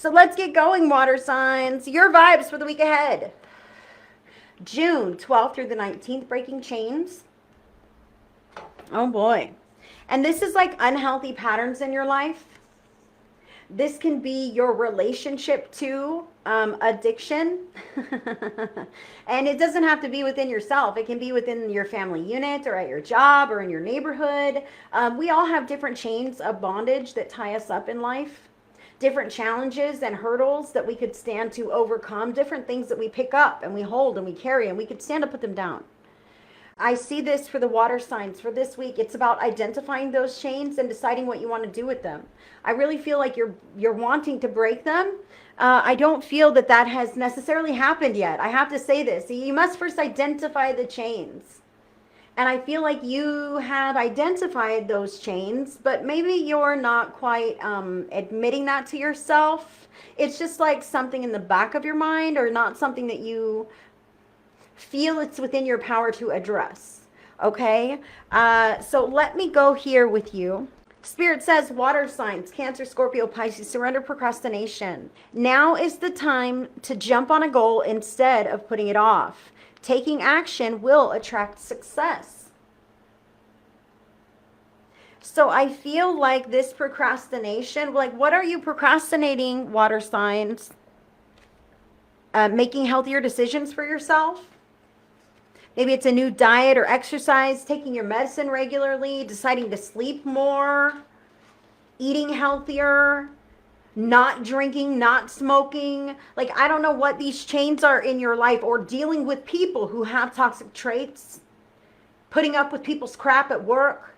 So let's get going, water signs. Your vibes for the week ahead. June 12th through the 19th, breaking chains. Oh boy. And this is like unhealthy patterns in your life. This can be your relationship to addiction. And it doesn't have to be within yourself. It can be within your family unit or at your job or in your neighborhood. We all have different chains of bondage that tie us up in life. Different challenges and hurdles that we could stand to overcome. Different things that we pick up and we hold and we carry and we could stand to put them down. I see this for the water signs for this week. It's about identifying those chains and deciding what you want to do with them. I really feel like you're wanting to break them. I don't feel that has necessarily happened yet. I have to say this. You must first identify the chains. And I feel like you have identified those chains, but maybe you're not quite admitting that to yourself. It's just like something in the back of your mind, or not something that you feel it's within your power to address. Okay? So let me go here with you. Spirit says, water signs, Cancer, Scorpio, Pisces, surrender procrastination. Now is the time to jump on a goal instead of putting it off. Taking action will attract success. So I feel like this procrastination, like what are you procrastinating, water signs? Making healthier decisions for yourself. Maybe it's a new diet or exercise, taking your medicine regularly, deciding to sleep more, eating healthier, not drinking, not smoking. Like, I don't know what these chains are in your life, or dealing with people who have toxic traits, putting up with people's crap at work,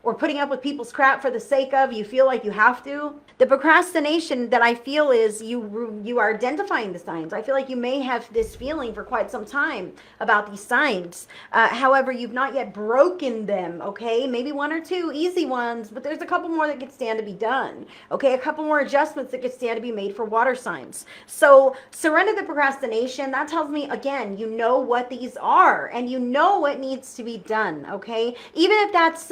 or putting up with people's crap for the sake of you feel like you have to. The procrastination that I feel is you are identifying the signs. I feel like you may have this feeling for quite some time about these signs. However, you've not yet broken them, okay? Maybe one or two easy ones, but there's a couple more that could stand to be done, okay? A couple more adjustments that could stand to be made for water signs. So surrender the procrastination. That tells me, again, you know what these are and you know what needs to be done, okay? Even if that's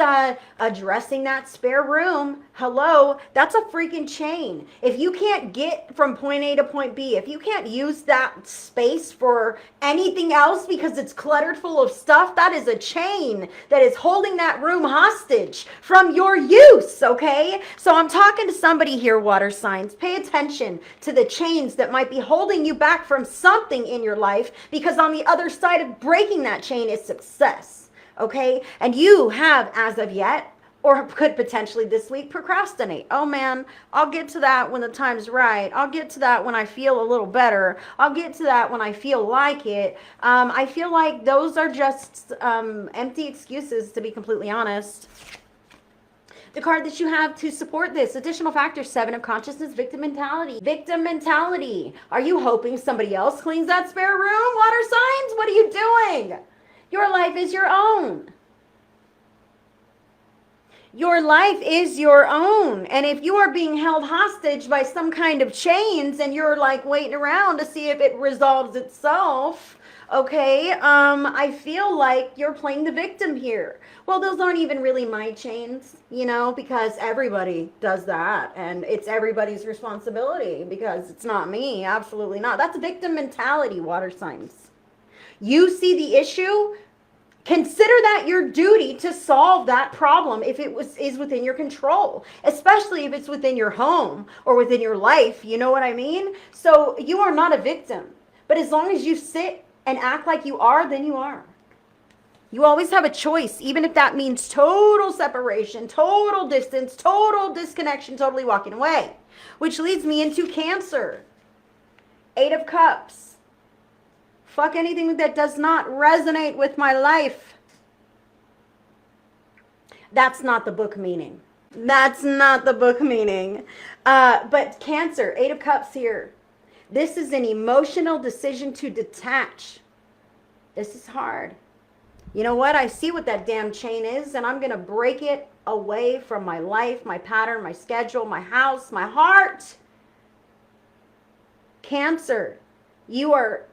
addressing that spare room, hello, that's a freaking chain. If you can't get from point A to point B, if you can't use that space for anything else because it's cluttered full of stuff, that is a chain that is holding that room hostage from your use, okay? So I'm talking to somebody here, water signs. Pay attention to the chains that might be holding you back from something in your life, because on the other side of breaking that chain is success, okay? And you have, as of yet, or could potentially this week, procrastinate. Oh man, I'll get to that when the time's right. I'll get to that when I feel a little better. I'll get to that when I feel like it. I feel like those are just empty excuses, to be completely honest. The card that you have to support this, additional factors, 7 of consciousness, victim mentality. Victim mentality. Are you hoping somebody else cleans that spare room, water signs? What are you doing? Your life is your own. Your life is your own. And if you are being held hostage by some kind of chains and you're like waiting around to see if it resolves itself, okay, I feel like you're playing the victim here. Well, those aren't even really my chains, you know, because everybody does that and it's everybody's responsibility, because it's not me. Absolutely not. That's victim mentality, water signs. You see the issue, consider that your duty to solve that problem if it is within your control, especially if it's within your home or within your life. You know what I mean? So you are not a victim. But as long as you sit and act like you are, then you are. You always have a choice, even if that means total separation, total distance, total disconnection, totally walking away. Which leads me into Cancer. 8 of Cups. Fuck anything that does not resonate with my life. That's not the book meaning. That's not the book meaning. But Cancer, 8 of Cups here. This is an emotional decision to detach. This is hard. You know what? I see what that damn chain is, and I'm going to break it away from my life, my pattern, my schedule, my house, my heart. Cancer, you are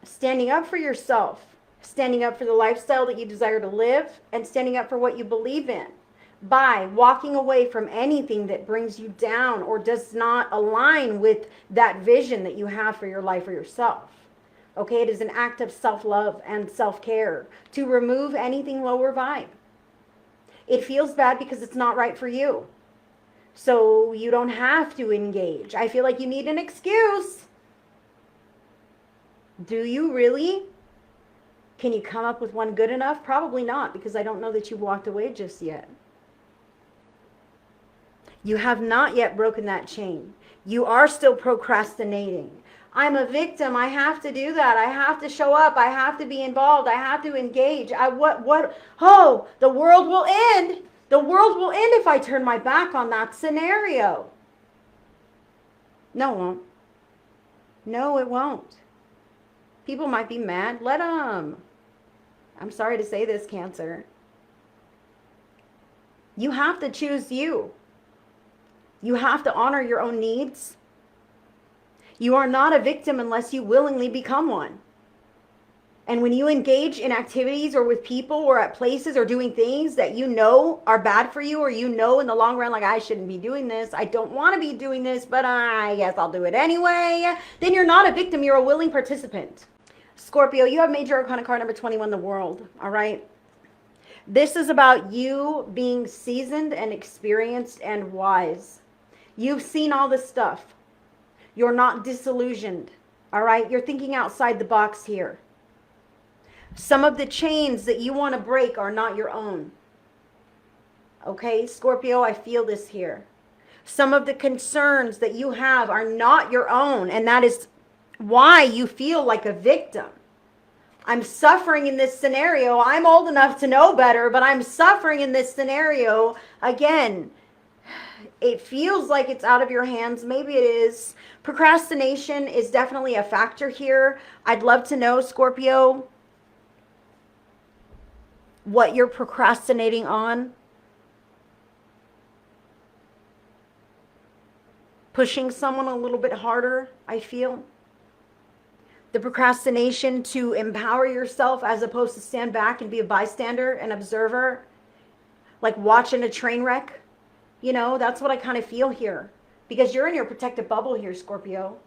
standing up for yourself, standing up for the lifestyle that you desire to live, and standing up for what you believe in. by walking away from anything that brings you down or does not align with that vision that you have for your life or yourself. Okay, it is an act of self-love and self-care to remove anything lower vibe. It feels bad because it's not right for you. So you don't have to engage. I feel like you need an excuse. Do you really? Can you come up with one good enough? Probably not, because I don't know that you've walked away just yet. You have not yet broken that chain. You are still procrastinating. I'm a victim. I have to do that. I have to show up. I have to be involved. I have to engage. Oh, the world will end. The world will end if I turn my back on that scenario. No, it won't. No, it won't. People might be mad. Let them. I'm sorry to say this, Cancer. You have to choose you. You have to honor your own needs. You are not a victim unless you willingly become one. And when you engage in activities or with people or at places or doing things that you know are bad for you, or you know in the long run, like, I shouldn't be doing this, I don't want to be doing this, but I guess I'll do it anyway, then you're not a victim, you're a willing participant. Scorpio, you have major arcana card number 21, the World, all right? This is about you being seasoned and experienced and wise. You've seen all this stuff. You're not disillusioned, all right? You're thinking outside the box here. Some of the chains that you want to break are not your own. Okay, Scorpio, I feel this here. Some of the concerns that you have are not your own, and that is why you feel like a victim. I'm suffering in this scenario. I'm old enough to know better, but I'm suffering in this scenario. Again, it feels like it's out of your hands. Maybe it is. Procrastination is definitely a factor here. I'd love to know, Scorpio, what you're procrastinating on. Pushing someone a little bit harder, I feel. The procrastination to empower yourself as opposed to stand back and be a bystander, an observer, like watching a train wreck. You know, that's what I kind of feel here. Because you're in your protective bubble here, Scorpio.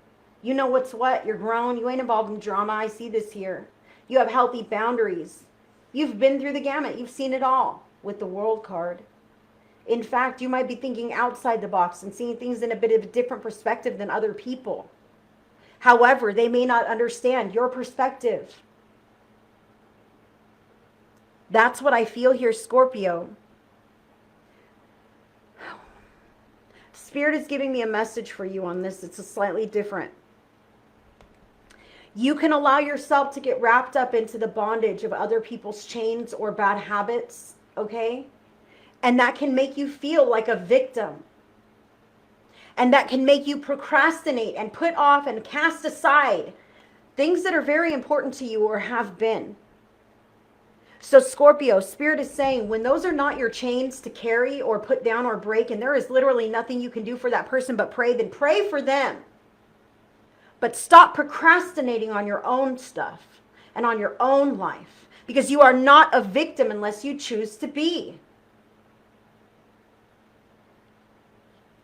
You know what's what. You're grown. You ain't involved in drama. I see this here. You have healthy boundaries. You've been through the gamut. You've seen it all with the World card. In fact, you might be thinking outside the box and seeing things in a bit of a different perspective than other people. However, they may not understand your perspective. That's what I feel here, Scorpio. Spirit is giving me a message for you on this. It's a slightly different. You can allow yourself to get wrapped up into the bondage of other people's chains or bad habits, okay? And that can make you feel like a victim. And that can make you procrastinate and put off and cast aside things that are very important to you or have been. So Scorpio, Spirit is saying, when those are not your chains to carry or put down or break, and there is literally nothing you can do for that person but pray, then pray for them. But stop procrastinating on your own stuff and on your own life, because you are not a victim unless you choose to be.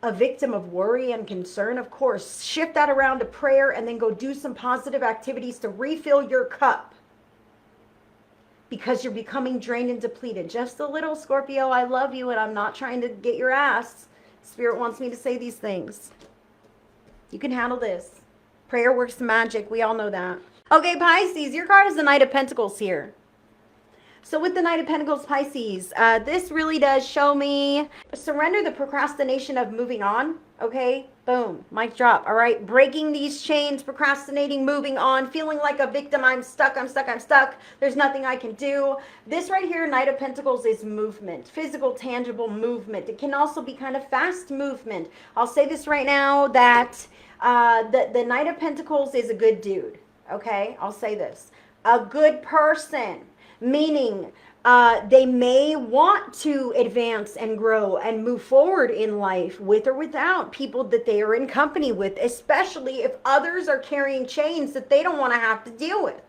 A victim of worry and concern, of course. Shift that around to prayer and then go do some positive activities to refill your cup, because you're becoming drained and depleted. Just a little, Scorpio. I love you, and I'm not trying to get your ass. Spirit wants me to say these things. You can handle this. Prayer works magic. We all know that. Okay, Pisces, your card is the Knight of Pentacles here. So with the Knight of Pentacles, Pisces, this really does show me surrender the procrastination of moving on, okay? Boom, mic drop, all right? Breaking these chains, procrastinating, moving on, feeling like a victim. I'm stuck, I'm stuck, I'm stuck. There's nothing I can do. This right here, Knight of Pentacles, is movement, physical, tangible movement. It can also be kind of fast movement. I'll say this right now, that the Knight of Pentacles is a good dude, okay? I'll say this. A good person. Meaning they may want to advance and grow and move forward in life with or without people that they are in company with, especially if others are carrying chains that they don't want to have to deal with.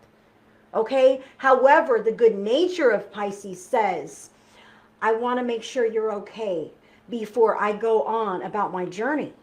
Okay? However, the good nature of Pisces says, I want to make sure you're okay before I go on about my journey.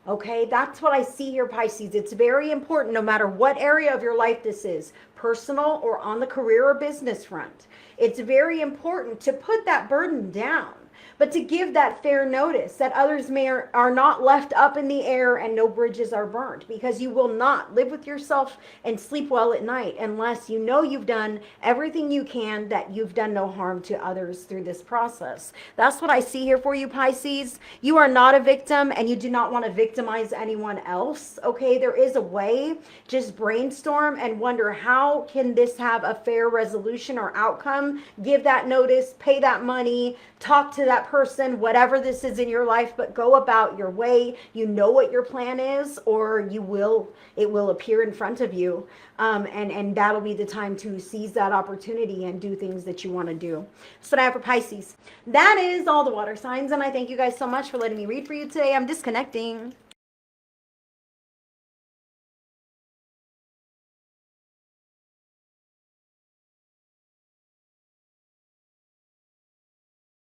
Okay, that's what I see here, Pisces. It's very important, no matter what area of your life this is, personal or on the career or business front. It's very important to put that burden down, but to give that fair notice that others are not left up in the air and no bridges are burned, because you will not live with yourself and sleep well at night unless you know you've done everything you can, that you've done no harm to others through this process. That's what I see here for you, Pisces. You are not a victim, and you do not want to victimize anyone else. Okay, there is a way. Just brainstorm and wonder, how can this have a fair resolution or outcome? Give that notice, pay that money, talk to that person, whatever this is in your life, but go about your way. You know what your plan is, or it will appear in front of you. And that'll be the time to seize that opportunity and do things that you want to do. So what I have for Pisces. That is all the water signs, and I thank you guys so much for letting me read for you today. I'm disconnecting.